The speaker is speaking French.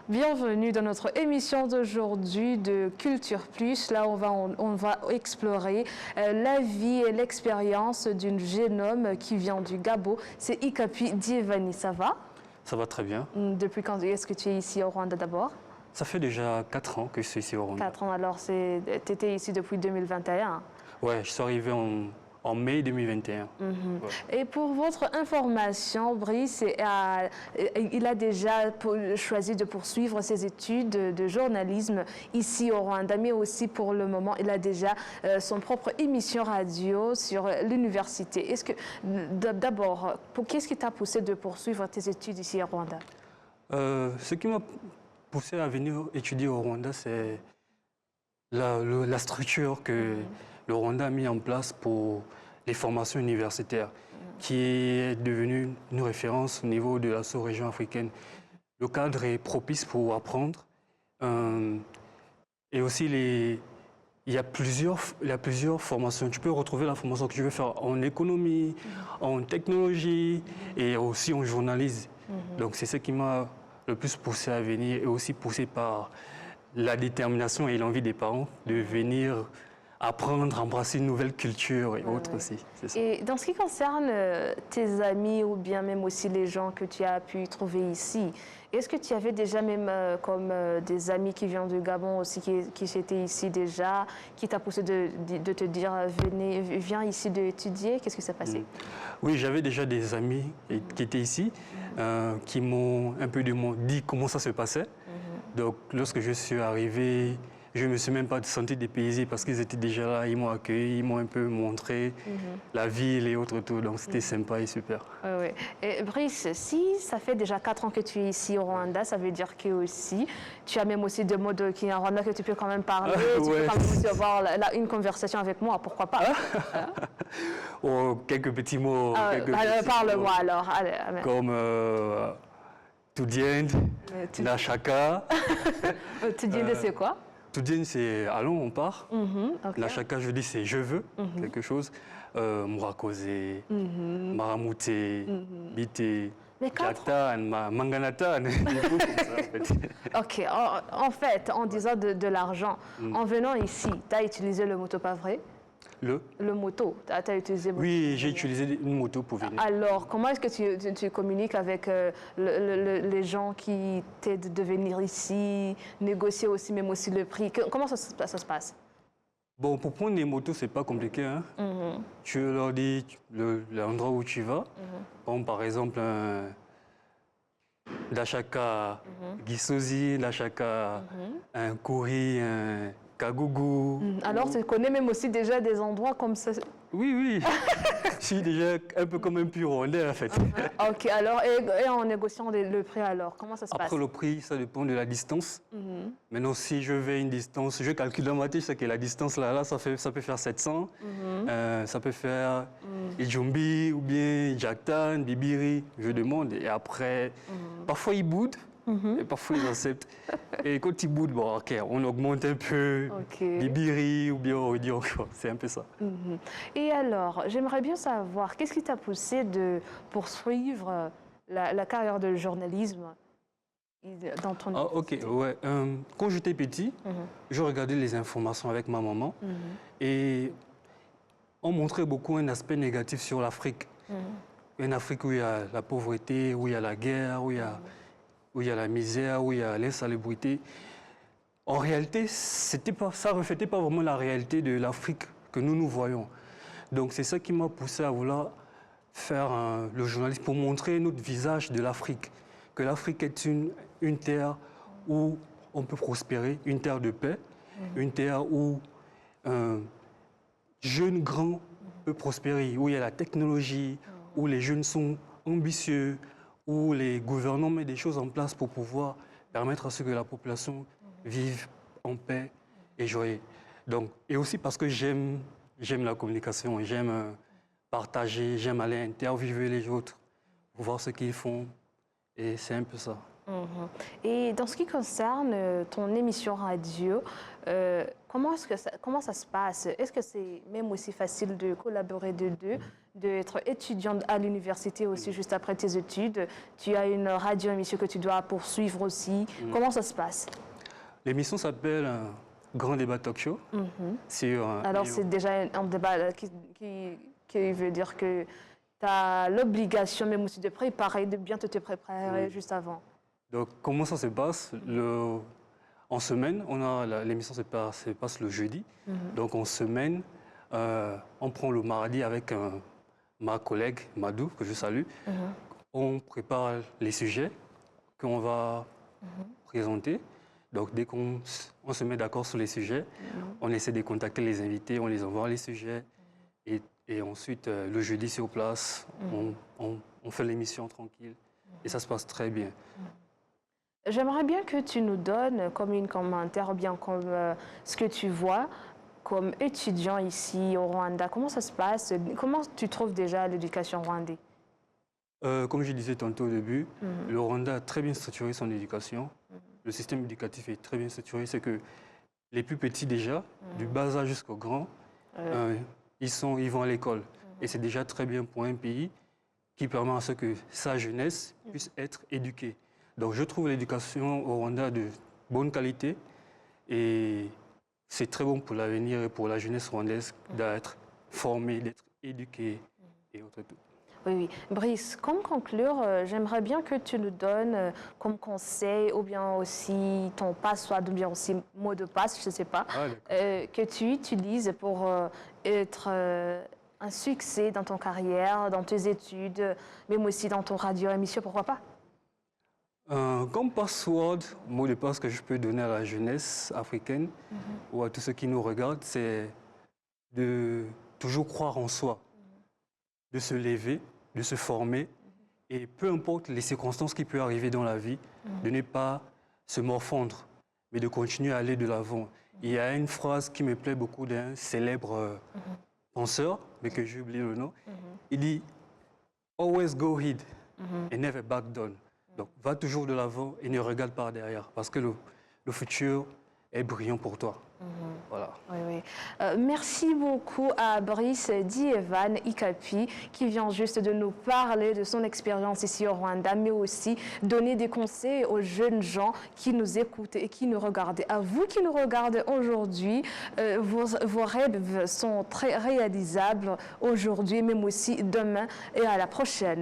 Bienvenue dans notre émission d'aujourd'hui de Culture Plus. Là, on va explorer la vie et l'expérience d'une jeune homme qui vient du Gabon. C'est Ikapi Dievani. Ça va? Ça va très bien. Depuis quand est-ce que tu es ici au Rwanda d'abord? Ça fait déjà 4 ans que je suis ici au Rwanda. 4 ans, alors tu étais ici depuis 2021? Ouais, je suis arrivé en mai 2021. Ouais. Et pour votre information, Brice, il a déjà choisi de poursuivre ses études de journalisme ici au Rwanda, mais aussi pour le moment, il a déjà son propre émission radio sur l'université. Est-ce que, d'abord, qu'est-ce qui t'a poussé de poursuivre tes études ici au Rwanda? Ce qui m'a poussé à venir étudier au Rwanda, c'est la structure que le Rwanda a mis en place pour les formations universitaires, qui est devenue une référence au niveau de la sous-région africaine. Le cadre est propice pour apprendre. Et aussi, il y a plusieurs formations. Tu peux retrouver la formation que tu veux faire en économie, en technologie et aussi en journalisme. Donc c'est ce qui m'a le plus poussé à venir et aussi poussé par la détermination et l'envie des parents de venir apprendre, embrasser une nouvelle culture et autres aussi. Ça. Et dans ce qui concerne tes amis ou bien même aussi les gens que tu as pu trouver ici, est-ce que tu avais déjà même comme des amis qui viennent du Gabon aussi, qui étaient ici déjà, qui t'a poussé de te dire viens ici étudier? Qu'est-ce qui s'est passé? Oui, j'avais déjà des amis qui étaient ici, qui m'ont un peu dit comment ça se passait. Donc lorsque je suis arrivé, je ne me suis même pas senti dépaysé parce qu'ils étaient déjà là, ils m'ont accueilli, ils m'ont un peu montré la ville et autres tout. Donc c'était sympa et super. Oui. Et Brice, si ça fait déjà 4 ans que tu es ici au Rwanda, ça veut dire que aussi, tu as même aussi des mots qui est en Rwanda que tu peux quand même parler, tu peux quand même aussi avoir une conversation avec moi, pourquoi pas? Oh, quelques petits mots. Parle-moi alors. Allez. Comme Tudiend, Nashaka. Tudiend, c'est quoi? Tudiend, c'est allons, on part. Okay. Nashaka, je dis c'est je veux, quelque chose. Mourakose, Maramouté, Bité, Jatan, Manganatan. Ok, en fait, en disant de l'argent, en venant ici, tu as utilisé le moto, pas vrai? Le moto, tu as utilisé... Oui, j'ai utilisé une moto pour venir. Alors, comment est-ce que tu communiques avec les gens qui t'aident de venir ici, négocier aussi, même aussi le prix? Comment ça se passe? Bon, pour prendre des motos, c'est pas compliqué. Hein? Tu leur dis l'endroit où tu vas. Bon, par exemple, Dachaka Gisozi, Dachaka un Kouri, un Kagougou. Alors, tu connais même aussi déjà des endroits comme ça? Oui. Je suis déjà un peu comme un pur Rwandais, en fait. Ok, alors, et en négociant le prix, alors, comment ça se passe? Après, le prix, ça dépend de la distance. Maintenant, si je vais une distance, je calcule dans ma tête, je sais que la distance, là ça peut faire 700. Ça peut faire Ijumbi ou bien Jaktan, Bibiri. Je demande. Et après, parfois, ils boudent. Et parfois, ils acceptent. Et quand ils boudent, bon, ok, on augmente un peu Bibiri ou bien on dit encore. C'est un peu ça. Et alors, j'aimerais bien savoir, qu'est-ce qui t'a poussé de poursuivre la carrière de journalisme dans ton... Ok, ouais. Quand j'étais petit, je regardais les informations avec ma maman et on montrait beaucoup un aspect négatif sur l'Afrique. Une Afrique où il y a la pauvreté, où il y a la guerre, où il y a la misère, où il y a l'insalubrité. En réalité, ça ne reflétait pas vraiment la réalité de l'Afrique que nous voyons. Donc c'est ça qui m'a poussé à vouloir faire le journalisme pour montrer un autre visage de l'Afrique. Que l'Afrique est une terre où on peut prospérer, une terre de paix, une terre où jeune, grand peut prospérer, où il y a la technologie, où les jeunes sont ambitieux, où les gouvernants mettent des choses en place pour pouvoir permettre à ce que la population vive en paix et joyeuse. Donc, et aussi parce que j'aime la communication, j'aime partager, j'aime aller interviewer les autres, voir ce qu'ils font. Et c'est un peu ça. Et dans ce qui concerne ton émission radio, comment ça se passe? Est-ce que c'est même aussi facile de collaborer de deux, d'être étudiante à l'université aussi, juste après tes études. Tu as une radio-émission que tu dois poursuivre aussi. Comment ça se passe? L'émission s'appelle Grand Débat Talk Show. Alors, c'est déjà un débat qui veut dire que tu as l'obligation même aussi de préparer, de bien te préparer juste avant. Donc, comment ça se passe? En semaine, l'émission se passe le jeudi. Donc, en semaine, on prend le mardi avec ma collègue Madou, que je salue. On prépare les sujets qu'on va présenter. Donc, dès qu'on se met d'accord sur les sujets, on essaie de contacter les invités, on les envoie les sujets. Et ensuite, le jeudi sur place, on fait l'émission tranquille. Et ça se passe très bien. J'aimerais bien que tu nous donnes comme un commentaire, ou bien comme ce que tu vois comme étudiant ici au Rwanda. Comment ça se passe? Comment tu trouves déjà l'éducation rwandaise? Comme je disais tantôt au début, le Rwanda a très bien structuré son éducation. Le système éducatif est très bien structuré. C'est que les plus petits déjà, du bas âge jusqu'au grand, ils vont à l'école. Et c'est déjà très bien pour un pays qui permet à ce que sa jeunesse puisse être éduquée. Donc je trouve l'éducation au Rwanda de bonne qualité et c'est très bon pour l'avenir et pour la jeunesse rwandaise d'être formée, d'être éduquée et autres tout. Oui. Brice, comme conclure, j'aimerais bien que tu nous donnes comme conseil ou bien aussi ton password ou bien aussi mot de passe, je ne sais pas, que tu utilises pour être un succès dans ton carrière, dans tes études, même aussi dans ton radio-émission, pourquoi pas? Comme password, mot de passe que je peux donner à la jeunesse africaine ou à tous ceux qui nous regardent, c'est de toujours croire en soi, de se lever, de se former et peu importe les circonstances qui peuvent arriver dans la vie, de ne pas se morfondre, mais de continuer à aller de l'avant. Il y a une phrase qui me plaît beaucoup d'un célèbre penseur, mais que j'ai oublié le nom. Il dit « Always go ahead and never back down ». Donc, va toujours de l'avant et ne regarde pas derrière, parce que le futur est brillant pour toi. Voilà. Oui. Merci beaucoup à Brice Dievan Ikapi qui vient juste de nous parler de son expérience ici au Rwanda, mais aussi donner des conseils aux jeunes gens qui nous écoutent et qui nous regardent. À vous qui nous regardez aujourd'hui, vos rêves sont très réalisables aujourd'hui, même aussi demain et à la prochaine.